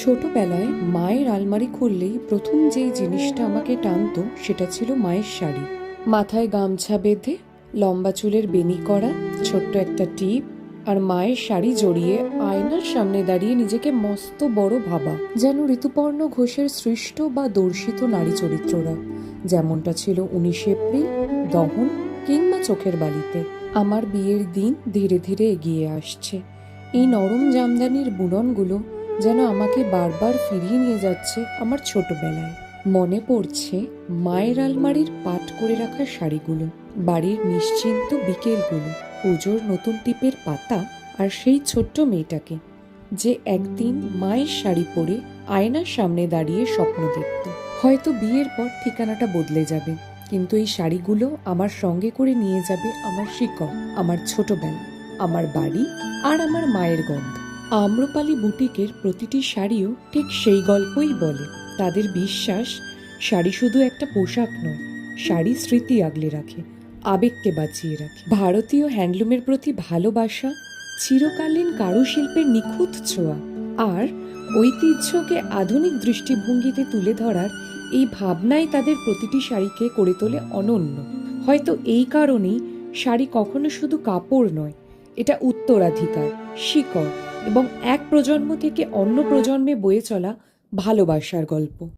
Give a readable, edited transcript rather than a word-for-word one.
ছোটবেলায় মায়ের আলমারি খুললেই প্রথম যেই জিনিসটা আমাকে টানতো সেটা ছিল মায়ের শাড়ি। মাথায় গামছা বেঁধে, লম্বা চুলের বেনি করা, ছোট্ট একটা টিপ আর মায়ের শাড়ি জড়িয়ে আয়নার সামনে দাঁড়িয়ে নিজেকে মস্ত বড় ভাবা, যেন ঋতুপর্ণ ঘোষের সৃষ্ট বা দর্শিত নারী চরিত্ররা, যেমনটা ছিল 19 এপ্রিল, দহন কিংবা চোখের বালিতে। আমার বিয়ের দিন ধীরে ধীরে এগিয়ে আসছে। এই নরম জামদানির বুননগুলো যেন আমাকে বারবার ফিরিয়ে নিয়ে যাচ্ছে আমার ছোটবেলায়। মনে পড়ছে মায়ের আলমারির পাট করে রাখা শাড়িগুলো, বাড়ির নিশ্চিন্ত বিকেলগুলো, পুজোর নতুন টিপের পাতা, আর সেই ছোট্ট মেয়েটাকে যে একদিন মায়ের শাড়ি পরে আয়নার সামনে দাঁড়িয়ে স্বপ্ন দেখত। হয়তো বিয়ের পর ঠিকানাটা বদলে যাবে, কিন্তু এই শাড়িগুলো আমার সঙ্গে করে নিয়ে যাবে আমার শিকড়, আমার ছোটবেলা, আমার বাড়ি আর আমার মায়ের গন্ধ। আম্রপালি বুটিকের প্রতিটি শাড়িও ঠিক সেই গল্পই বলে। তাদের বিশ্বাস, শাড়ি শুধু একটা পোশাক নয়, শাড়ি স্মৃতি আগলে রাখে, আবেগকে বাঁচিয়ে রাখে। ভারতীয় হ্যান্ডলুমের প্রতি ভালোবাসা, চিরকালীন কারুশিল্পের নিখুঁত ছোঁয়া আর ঐতিহ্যকে আধুনিক দৃষ্টিভঙ্গিতে তুলে ধরার এই ভাবনাই তাদের প্রতিটি শাড়িকে করে তোলে অনন্য। হয়তো এই কারণেই শাড়ি কখনো শুধু কাপড় নয়, এটা উত্তরাধিকার, শিকড় এবং এক প্রজন্ম থেকে অন্য প্রজন্মে বয়ে চলা ভালোবাসার গল্প।